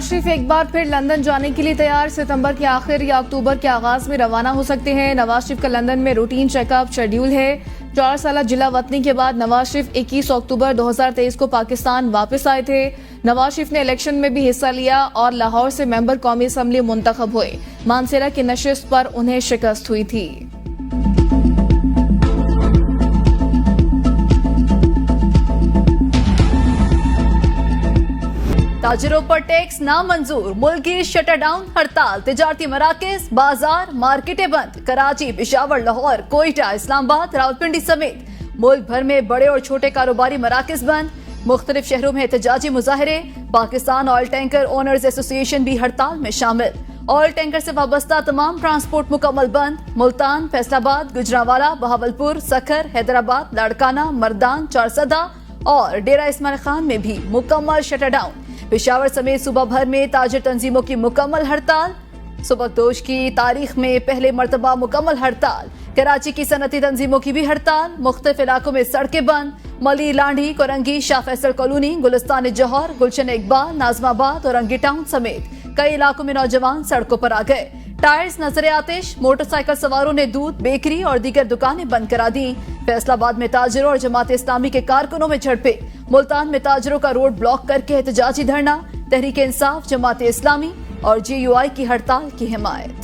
नवाज शरीफ एक बार फिर लंदन जाने के लिए तैयार। सितंबर के आखिर या अक्टूबर के आगाज में रवाना हो सकते हैं। नवाज शरीफ का लंदन में रूटीन चेकअप शेड्यूल है। 4 साल जिला वतनी के बाद नवाज शरीफ 21 अक्टूबर 2023 को पाकिस्तान वापस आए थे। नवाज शरीफ ने इलेक्शन में भी हिस्सा लिया और लाहौर से मेंबर कौमी असम्बली मुंतखब हुए। मानसेरा की नशिस्त पर उन्हें शिकस्त हुई थी। ताजिरों पर टैक्स नामंजूर, मुल्क की शटर डाउन हड़ताल, तिजारती मराकज, बाजार, मार्केटें बंद। कराची, पेशावर, लाहौर, कोयटा, इस्लामाबाद, रावलपिंडी समेत मुल्क भर में बड़े और छोटे कारोबारी मराकज बंद। मुख्तलिफ शहरों में एहतजाजी मुजाहरे। Pakistan oil tanker owners association भी हड़ताल में शामिल। ऑयल टैंकर से वाबस्ता तमाम ट्रांसपोर्ट मुकम्मल बंद। मुल्तान, फैसलाबाद, गुजरांवाला, बहावलपुर, सखर, हैदराबाद, लाड़काना, मर्दान, चारसदा और डेरा इस्माइल खान में भी मुकम्मल शटर डाउन। पेशावर समेत सूबा भर में ताजिर तंजीमों की मुकम्मल हड़ताल। सुबकदोश की तारीख में पहले मर्तबा मुकम्मल हड़ताल। कराची की सनती तंजीमों की भी हड़ताल। मुख्तलिफ इलाकों में सड़कें बंद। मली, लांढी, कोरंगी, शाह फैसल कॉलोनी, गुलिस्तान जौहर, गुलशन इकबाल, नाजमाबाद और अंगी टाउन समेत कई इलाकों में नौजवान सड़कों पर आ गए। टायर्स नजर आतिश। मोटरसाइकिल सवारों ने दूध, बेकरी और दीगर दुकानें बंद करा दी। फैसलाबाद में ताजिरों और जमात इस्लामी के कारकुनों में झड़पें। मुल्तान में ताजिरों का रोड ब्लॉक करके एहतजाजी धरना। तहरीक इंसाफ, जमात इस्लामी और JUI की हड़ताल की हिमायत।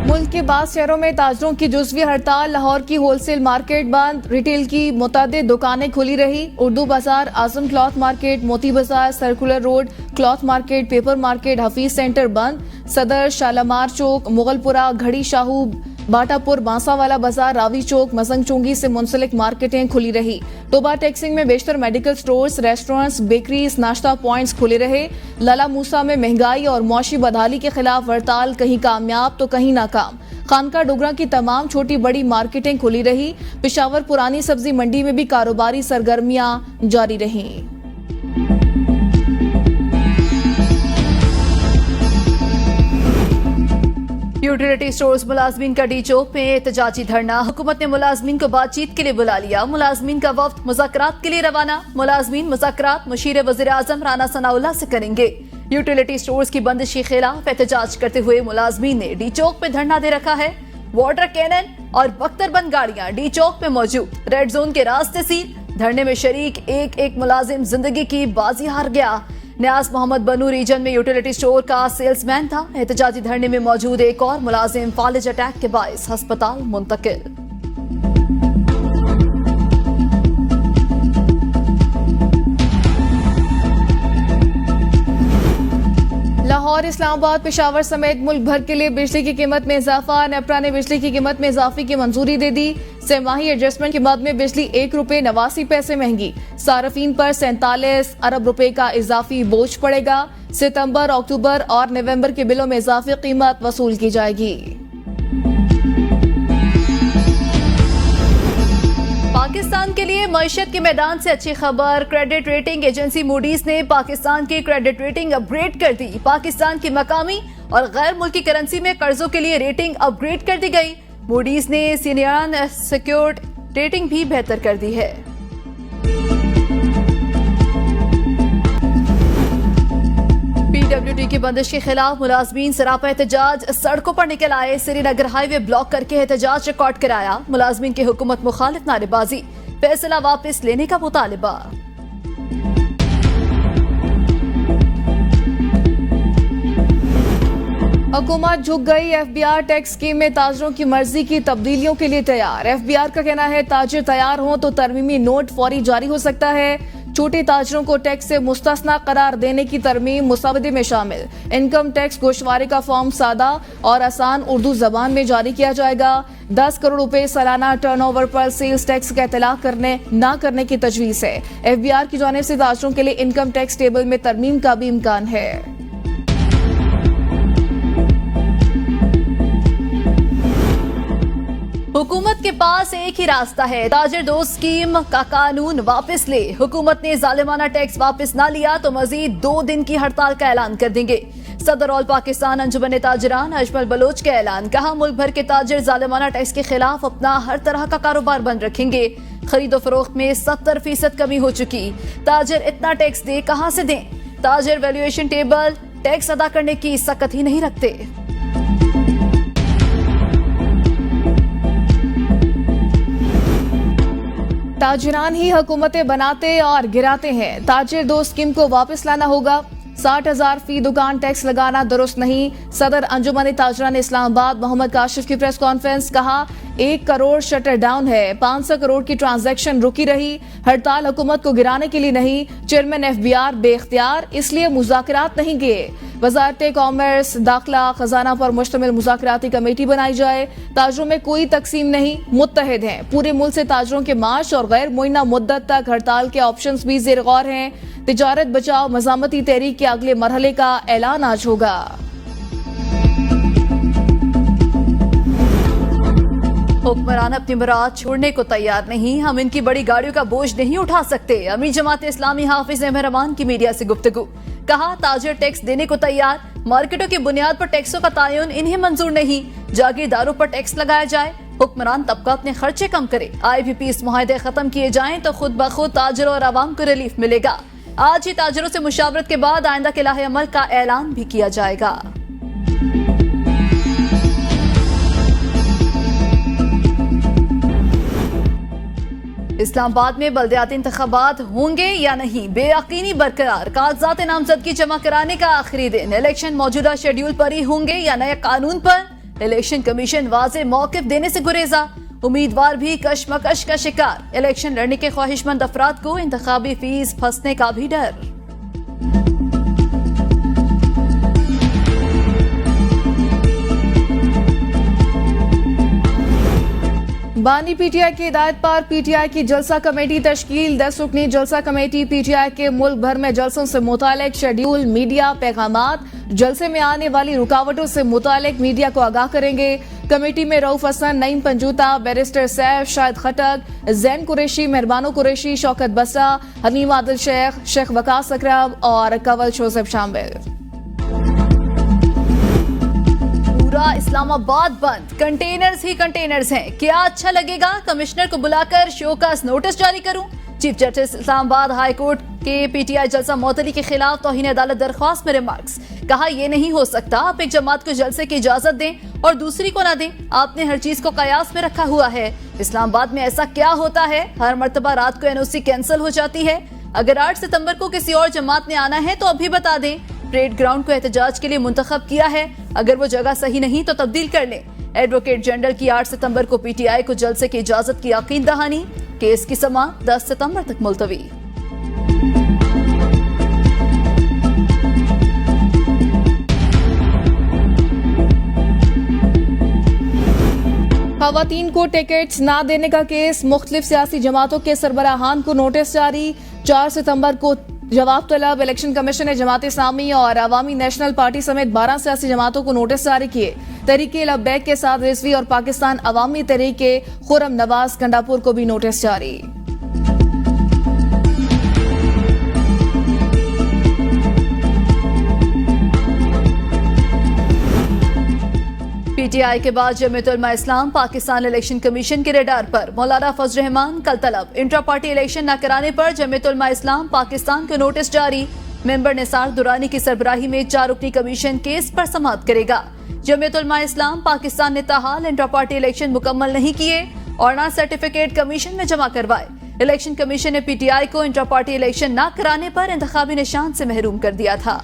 मुल्क के बाद शहरों में ताजरों की जुज़वी हड़ताल। लाहौर की होलसेल मार्केट बंद। रिटेल की मुतअद्दिद दुकानें खुली रही। उर्दू बाजार, आजम क्लॉथ मार्केट, मोती बाजार, circular road, cloth market, paper market, Hafeez centre बंद। सदर, शालामार चौक, मुगलपुरा, घड़ी शाहू, बाटापुर, बांसावाला बाजार, रावी चौक, मजंग चुंगी से मुंसलिक मार्केटें खुली रही। टोबा टैक्सिंग में बेशतर मेडिकल स्टोर्स, रेस्टोरेंट्स, बेकरीज, नाश्ता पॉइंट्स खुले रहे। लला मूसा में महंगाई और मौशी बदहाली के खिलाफ हड़ताल कहीं कामयाब तो कहीं नाकाम। खानका डोगरा की तमाम छोटी बड़ी मार्केटें खुली रही। पेशावर पुरानी सब्जी मंडी में भी कारोबारी सरगर्मियां जारी रहीं। यूटिलिटी स्टोर्स मुलाजमीन का डी चौक में एहतजाजी धरना। हुकूमत ने मुलाजमीन को बातचीत के लिए बुला लिया। मुलाजमीन का वफ्द मुज़ाकरात के लिए रवाना। मुलाजमीन मुज़ाकरात मुशीर वज़ीर आज़म राना सनाउल्लाह से करेंगे। यूटिलिटी स्टोर्स की बंदिश के खिलाफ एहतजाज करते हुए मुलाजमीन ने डी चौक पे धरना दे रखा है। वाटर कैनन और बख्तरबंद गाड़ियां डी चौक पे मौजूद। रेड जोन के रास्ते सील। धरने में शरीक एक मुलाजिम जिंदगी की बाजी हार गया। न्याज मोहम्मद बनू रीजन में यूटिलिटी स्टोर का सेल्समैन था। एहतजाजी धरने में मौजूद एक और मुलाजिम फालिज अटैक के बाइस अस्पताल मुंतकिल। लाहौर, इस्लामाबाद, पेशावर समेत मुल्क भर के लिए बिजली की कीमत में इजाफा। नेपरा ने बिजली की कीमत में इजाफे की मंजूरी दे दी। सेमाही एडजस्टमेंट के बाद में बिजली ₹1.89 महंगी। सार्फिन पर 47 अरब रुपए का इजाफी बोझ पड़ेगा। सितंबर, अक्टूबर और नवंबर के बिलों में इजाफी कीमत वसूल की जाएगी। पाकिस्तान के लिए मईशत के मैदान से अच्छी खबर। क्रेडिट रेटिंग एजेंसी मूडीज ने पाकिस्तान की क्रेडिट रेटिंग अपग्रेड कर दी। पाकिस्तान की मकामी और गैर मुल्की करेंसी में कर्जों के लिए रेटिंग अपग्रेड कर दी गई। मूडीज ने सीनियर सिक्योर्ड रेटिंग भी बेहतर कर दी है। PWD की बंदिश के खिलाफ मुलाजमीन सरापा एहतजाज सड़कों पर निकल आए। श्रीनगर हाईवे ब्लॉक करके एहतजाज रिकॉर्ड कराया। मुलाजमीन की हुकूमत मुखालिफ नारेबाजी। फैसला वापस लेने का मुतालिबा। हुकूमत झुक गई। FBR टैक्स स्कीम में ताजरों की मर्जी की तब्दीलियों के लिए तैयार। FBR का कहना है ताजिर तैयार हों तो तरमीमी नोट फौरी जारी हो सकता है। छोटे ताजरों को टैक्स से मुस्तस्ना करार देने की तरमीम मुसवदे में शामिल। इनकम टैक्स गोशवारे का फॉर्म सादा और आसान उर्दू जबान में जारी किया जाएगा। 10 करोड़ रुपए सालाना टर्नओवर पर सेल्स टैक्स का इतलाक न करने की तजवीज है। FBR की जानिब से ताजरों के लिए इनकम टैक्स टेबल में तरमीम का भी इम्कान है। हुकूमत के पास एक ही रास्ता है, ताजिर दोस्त स्कीम का कानून वापस ले। हुकूमत ने जालिमाना टैक्स वापस ना लिया तो मजीद 2 दिन की हड़ताल का ऐलान कर देंगे। सदर ऑल पाकिस्तान अंजुमन ताजरान अजमल बलोच का ऐलान, कहा मुल्क भर के ताजिर जालिमाना टैक्स के खिलाफ अपना हर तरह का कारोबार बंद रखेंगे। खरीदो फरोख्त में 70% कमी हो चुकी, ताजिर इतना टैक्स दे कहां से दें। ताजिर वैल्यूएशन टेबल टैक्स अदा करने की सकत ही नहीं रखते। ताजिरान ही हुकूमतें बनाते और गिराते हैं। ताजिर दो स्कीम को वापस लाना होगा। 60,000 फी दुकान टैक्स लगाना दुरुस्त नहीं। सदर अंजुमन ताजरान इस्लामाबाद मोहम्मद काशिफ की प्रेस कॉन्फ्रेंस, कहा 1 करोड़ शटर डाउन है, 500 करोड़ की ट्रांजैक्शन रुकी रही। हड़ताल हुकूमत को गिराने के लिए नहीं, चेयरमैन FBR बेख्तियार, इसलिए मुज़ाकरात नहीं किए। वजारत कॉमर्स, दाखिला, खजाना पर मुश्तमिल मुज़ाकराती कमेटी बनाई जाए। ताजरों में कोई तकसीम नहीं, मुत्तहिद हैं। पूरे मुल्क से ताजरों के मार्च और गैर मुइन्ना मुद्दत तक हड़ताल के ऑप्शंस भी ज़ेर गौर हैं। तिजारत बचाओ मज़ामती तहरीक के अगले मरहले का ऐलान आज होगा। हुक्मरान अपनी मुराद छोड़ने को तैयार नहीं, हम इनकी बड़ी गाड़ियों का बोझ नहीं उठा सकते। अमीर जमात इस्लामी हाफिज रहमान की मीडिया से गुफ्तगू, कहा ताजिर टैक्स देने को तैयार, मार्केटों की बुनियाद पर टैक्सों का तायुन इन्हें मंजूर नहीं। जागीरदारों पर टैक्स लगाया जाए, हुक्मरान तबका अपने खर्चे कम करे। IPP इस मुआहदे खत्म किए जाएं तो खुद ब खुद ताजिरों और आवाम को रिलीफ मिलेगा। आज ही ताजिरों से मुशावरत के बाद आइंदा के लाहे अमल का ऐलान भी किया जाएगा। इस्लामाबाद में बल्दियाती इंतखाबात होंगे या नहीं, बेयकीनी बरकरार। कागजात नामजदगी जमा कराने का आखिरी दिन, इलेक्शन मौजूदा शेड्यूल पर ही होंगे या नए कानून पर। इलेक्शन कमीशन वाज़े मौक़िफ़ देने से गुरेजा, उम्मीदवार भी कशमकश का शिकार। इलेक्शन लड़ने के ख्वाहिशमंद अफराद को इंतखाबी फीस फंसने का भी डर। बानी PTI की हिदायत पर PTI की जलसा कमेटी तश्कील। 10 रुकनी जलसा कमेटी PTI के मुल्क भर में जलसों से मुतालिक शेड्यूल, मीडिया पैगामात, जलसे में आने वाली रुकावटों से मुतालिक मीडिया को आगाह करेंगे। कमेटी में रऊफ हसन, नईम पंजूता, बैरिस्टर सैफ, शाहिद खटक, जैन कुरैशी, मेहरबानो कुरैशी, शौकत बसरा, हनीम आदिल शेख, शेख वकास अकरम और कंवल जोसेफ शामिल। पूरा इस्लामाबाद बंद, कंटेनर्स ही कंटेनर्स हैं। क्या अच्छा लगेगा कमिश्नर को बुलाकर शोकास नोटिस जारी करूं? Chief justice Islamabad high court के PTI जलसा मौतली के खिलाफ तौहीन अदालत दरख्वास्त में रिमार्क्स, कहा यह नहीं हो सकता आप एक जमात को जलसे की इजाजत दें और दूसरी को ना दें। आपने हर चीज को कयास में रखा हुआ है। इस्लामाबाद में ऐसा क्या होता है हर मर्तबा रात को NOC कैंसिल हो जाती है? अगर 8 सितंबर को किसी और जमात ने आना है तो अभी बता दें। परेड ग्राउंड को एहतजाज के लिए मुंतखब किया है, अगर वो जगह सही नहीं तो तब्दील कर लें। एडवोकेट जनरल की 8 सितंबर को PTI को जलसे की इजाजत की यकीन दहानी, केस की समा 10 सितंबर तक मुलतवी। खवातीन को टिकट्स ना देने का केस, मुख्तलिफ सियासी जमातों के सरबराहान को नोटिस जारी। 4 सितंबर को जवाब तलब। इलेक्शन कमीशन ने जमात इस्लामी और अवामी नेशनल पार्टी समेत 12 सियासी जमातों को नोटिस जारी किए। तहरीक लब्बैक के साथ रिजवी और पाकिस्तान अवामी तहरीक के खुर्रम नवाज गंडापुर को भी नोटिस जारी। PTI के बाद जमीयत उलमा इस्लाम पाकिस्तान इलेक्शन कमीशन के रडार पर। मौलाना फजल रहमान कल तलब। इंट्रा पार्टी इलेक्शन न कराने पर जमीयत उलमा इस्लाम पाकिस्तान को नोटिस जारी। मेंबर निसार दुरानी की सरबराही में 4 रुकनी कमीशन केस पर समाअत करेगा। जमीयत उलमा इस्लाम पाकिस्तान ने ताहाल इंट्रा पार्टी इलेक्शन मुकम्मल नहीं किए और ना सर्टिफिकेट कमीशन में जमा करवाए। इलेक्शन कमीशन ने PTI को इंट्रा पार्टी इलेक्शन न कराने पर इंतखाबी निशान से महरूम कर दिया था।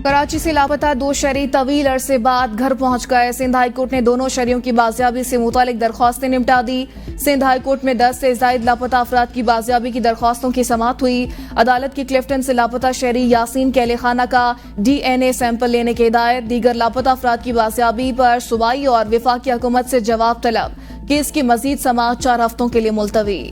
कराची से लापता 2 शहरी तवील अरसे बाद घर पहुंच गए। सिंध हाई कोर्ट ने दोनों शहरियों की बाजियाबी से मुतालिक दरख्वास्तें निपटा दी। सिंध हाई कोर्ट में 10 से जायद लापता अफराद की बाजियाबी की दरख्वास्तों की समाअत हुई। अदालत की क्लिफ्टन से लापता शहरी यासीन के खाना का DNA सैंपल लेने की हिदायत। दीगर लापता अफराद की बाजियाबी पर सूबाई और वफाकी हुकूमत से जवाब तलब। केस की मजीद समाअत 4 हफ्तों के लिए मुलतवी।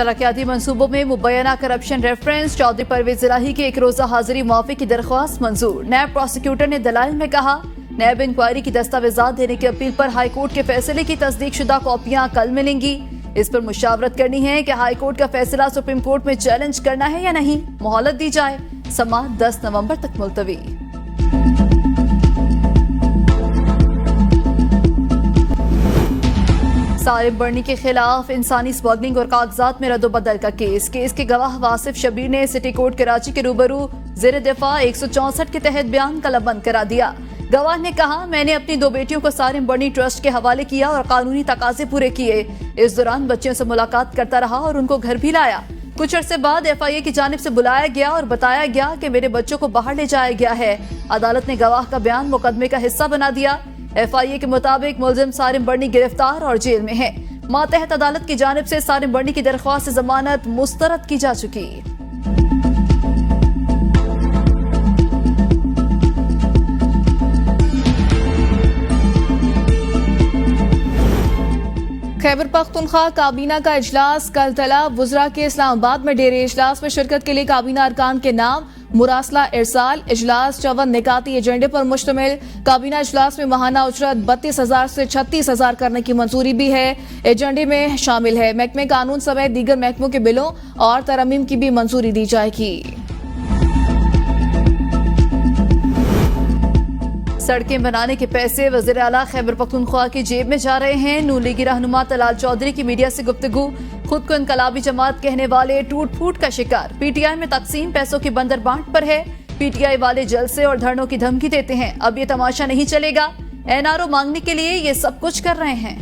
तरक्याती मंसूबों में मुबैना करप्शन रेफरेंस, चौधरी परवेज इलाही की एक रोजा हाजिरी मुआफी की दरख्वास्त मंजूर। नैब प्रोसिक्यूटर ने दलाइल में कहा, नैब इंक्वायरी की दस्तावेजात देने की अपील पर हाईकोर्ट के फैसले की तस्दीकशुदा कॉपियां कल मिलेंगी। इस पर मुशावरत करनी है कि हाईकोर्ट का फैसला सुप्रीम कोर्ट में चैलेंज करना है या नहीं। मोहलत दी जाए। समाअत 10 नवंबर तक मुलतवी। सारिम बर्नी के खिलाफ इंसानी स्मगलिंग और कागजात में रद्दोबदल का केस के गवाह वासिफ शबीर ने सिटी कोर्ट कराची के रूबरू ज़ेर दिफा 164 के तहत बयान कलमबंद करा दिया। गवाह ने कहा, मैंने अपनी 2 बेटियों को सारिम बर्नी ट्रस्ट के हवाले किया और कानूनी तकाजे पूरे किए। इस दौरान बच्चियों से मुलाकात करता रहा और उनको घर भी लाया। कुछ अरसे बाद FIA की जानिब से बुलाया गया और बताया गया कि मेरे बच्चों को बाहर ले जाया गया है। अदालत ने गवाह का बयान मुकदमे का हिस्सा बना दिया। FIA के मुताबिक मुलजिम सारिम बर्नी गिरफ्तार और जेल में है। मातहत अदालत की जानिब से सारिम बर्नी की दरख्वास्त जमानत मुस्तरद की जा चुकी। खैबर पख्तूनख्वा काबीना का इजलास कल तला। वुज़रा के इस्लामाबाद में डेरे इजलास में शिरकत के लिए काबीना अरकान के नाम मुरासला इरसाल। इजलास 54 निकाती एजेंडे पर मुश्तमिल। काबीना इजलास में माहाना उजरत 32,000 से 36,000 करने की मंजूरी भी है। एजेंडे में शामिल है महकमे कानून समेत दीगर महकमों के बिलों और तरमीम की भी मंजूरी दी जाएगी। सड़कें बनाने के पैसे वज़ीर आला खैबर पख्तूनख्वा की जेब में जा रहे हैं। नून लीगी रहनुमा तलाल चौधरी की मीडिया से गुफ्तगू। खुद को इनकलाबी जमात कहने वाले टूट फूट का शिकार। PTI में तकसीम पैसों की बंदर बांट पर है। PTI वाले जलसे और धरनों की धमकी देते हैं। अब ये तमाशा नहीं चलेगा। NRO मांगने के लिए ये सब कुछ कर रहे हैं।